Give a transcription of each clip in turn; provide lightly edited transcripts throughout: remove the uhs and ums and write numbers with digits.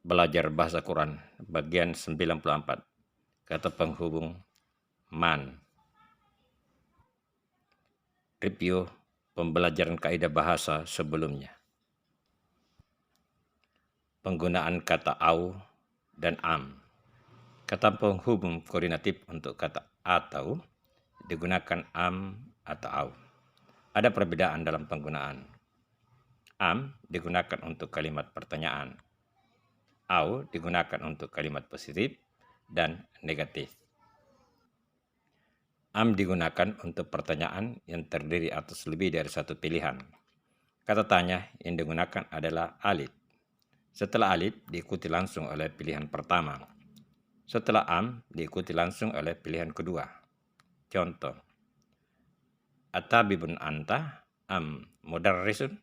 Belajar Bahasa Quran, bagian 94. Kata penghubung man. Review pembelajaran kaidah bahasa sebelumnya. Penggunaan kata au dan am. Kata penghubung koordinatif untuk kata atau digunakan am atau au. Ada perbedaan dalam penggunaan. Am digunakan untuk kalimat pertanyaan. Au digunakan untuk kalimat positif dan negatif. Am digunakan untuk pertanyaan yang terdiri atas lebih dari satu pilihan. Kata tanya yang digunakan adalah alif. Setelah alif diikuti langsung oleh pilihan pertama. Setelah am diikuti langsung oleh pilihan kedua. Contoh, atabibun anta am mudarrisun?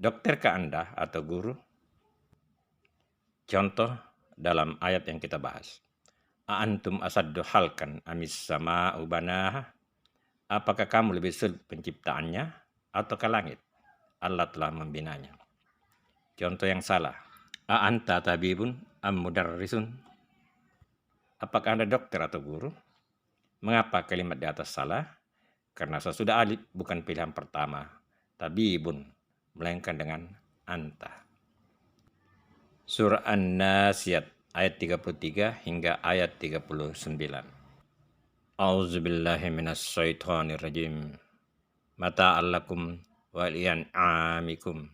Dokterkah Anda atau guru? Contoh dalam ayat yang kita bahas. A'antum asaddu halkan amis sama'u banaha? Apakah kamu lebih sulit penciptaannya ataukah langit? Allah telah membinanya. Contoh yang salah. A'anta tabibun am mudarrisun? Apakah Anda dokter atau guru? Mengapa kalimat di atas salah? Karena sesudah alif bukan pilihan pertama. Tabibun, melainkan dengan anta. Surah An-Nasiyat ayat 33 hingga ayat 39. A'udzubillahi minasyaitonirrajim. Mata'allakum wa li'an'amikum.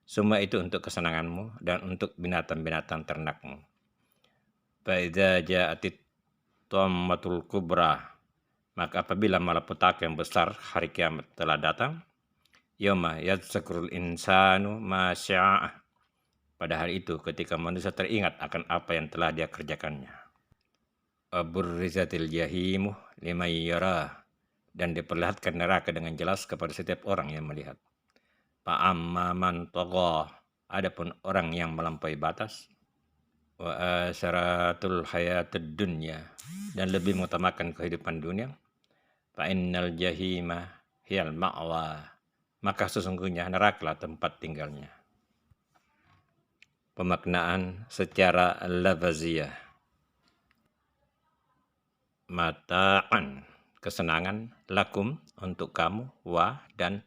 Semua itu untuk kesenanganmu dan untuk binatang-binatang ternakmu. Fa'idza ja'atit tammatul kubra. Maka apabila malapetaka yang besar hari kiamat telah datang, yauma yadzakurul insanu ma syaa. Pada hari itu ketika manusia teringat akan apa yang telah dia kerjakannya. Aburrizatil jahimu liman yara, dan diperlihatkan neraka dengan jelas kepada setiap orang yang melihat. Fa'amma man tagha, adapun orang yang melampaui batas. Wa asaratul hayatid dunya, dan lebih mengutamakan kehidupan dunia. Fa'innal jahima hiyal ma'wa, maka sesungguhnya neraka tempat tinggalnya. Pemaknaan secara lafaziyah. Mata'an, kesenangan, lakum, untuk kamu, wa, dan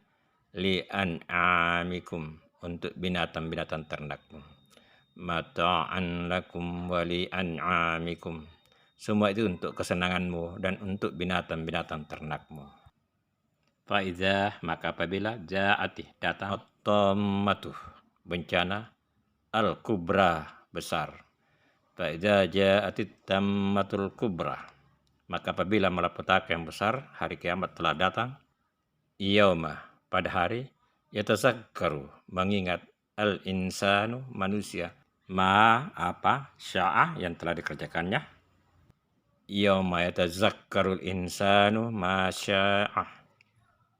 li'an'amikum, untuk binatang-binatang ternakmu. Mata'an lakum wa li'an'amikum, semua itu untuk kesenanganmu dan untuk binatang-binatang ternakmu. Fa'idza, maka apabila ja'atih, datang, at-tammatuh, bencana, al-kubra, besar. Fa'idza ja'atit tammatul kubra, maka apabila malapetaka yang besar hari kiamat telah datang, yauma, pada hari, yatazakkaru, mengingat, al-insanu, manusia, ma, apa, sya'a, yang telah dikerjakannya. Yauma yatazakkarul insanu ma sya'a,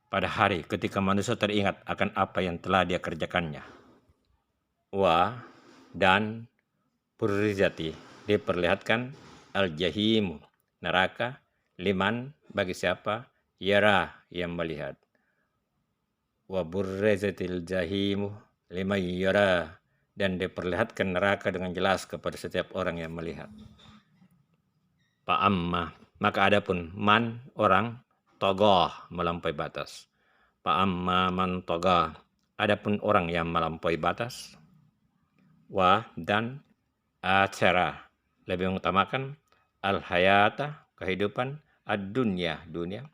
pada hari ketika manusia teringat akan apa yang telah dia kerjakannya. Wa, dan burrizati, diperlihatkan al-jahimu, neraka, liman, bagi siapa, yara, yang melihat. Wa burrizatil jahimu liman yara, dan diperlihatkan neraka dengan jelas kepada setiap orang yang melihat. Fa'amma, maka adapun man, orang, togoh, melampaui batas. Fa'amma man togoh, adapun orang yang melampaui batas. Wa, dan acara, lebih mengutamakan al-hayata, kehidupan, ad-dunya, dunia.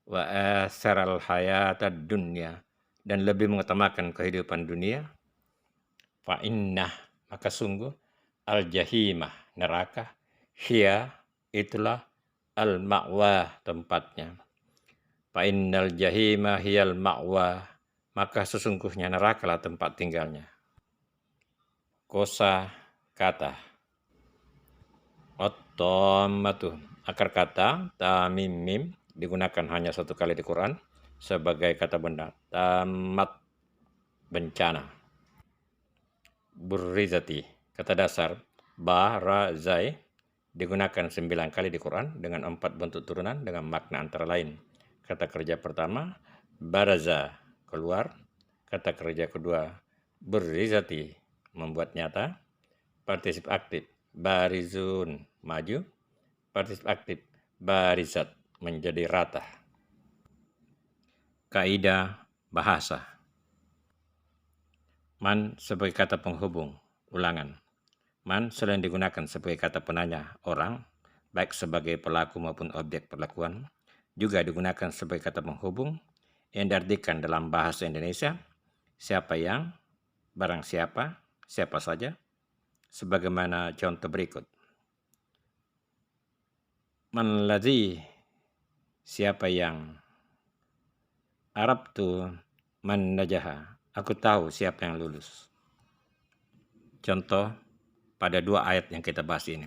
Wa asaral hayata dunya, dan lebih mengutamakan kehidupan dunia. Fa'innah, maka sungguh, al-jahimah, neraka, hiya, itulah al-ma'wa, tempatnya. Fa'innal jahimah hiyal ma'wa, maka sesungguhnya neraka tempat tinggalnya. Kosa kata. At-tammatu, akar kata tamim mim digunakan hanya satu kali di Quran sebagai kata benda. Tamat, bencana. Burrizati, kata dasar barazai, digunakan 9 kali di Quran dengan 4 bentuk turunan dengan makna antara lain. Kata kerja pertama, baraza, keluar. Kata kerja kedua, burrizati, membuat nyata. Partisip aktif, barizun, maju. Partisip aktif, barizat, menjadi rata. Kaidah bahasa. Man sebagai kata penghubung, ulangan. Man selain digunakan sebagai kata penanya orang, baik sebagai pelaku maupun objek perlakuan, juga digunakan sebagai kata penghubung yang diartikan dalam bahasa Indonesia, siapa yang, barang siapa, siapa saja, sebagaimana contoh berikut. Man ladzi, siapa yang. Arabtu man najaha, aku tahu siapa yang lulus. Contoh pada 2 ayat yang kita bahas ini.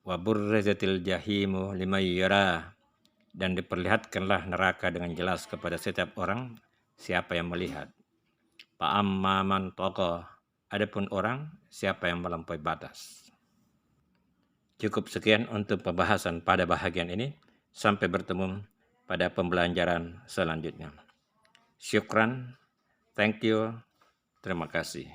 Wa burrizatil jahimu liman yara, dan diperlihatkanlah neraka dengan jelas kepada setiap orang siapa yang melihat. Fa amma man taqa, adapun orang siapa yang melampaui batas. Cukup sekian untuk pembahasan pada bahagian ini. Sampai bertemu pada pembelajaran selanjutnya. Syukran, thank you, terima kasih.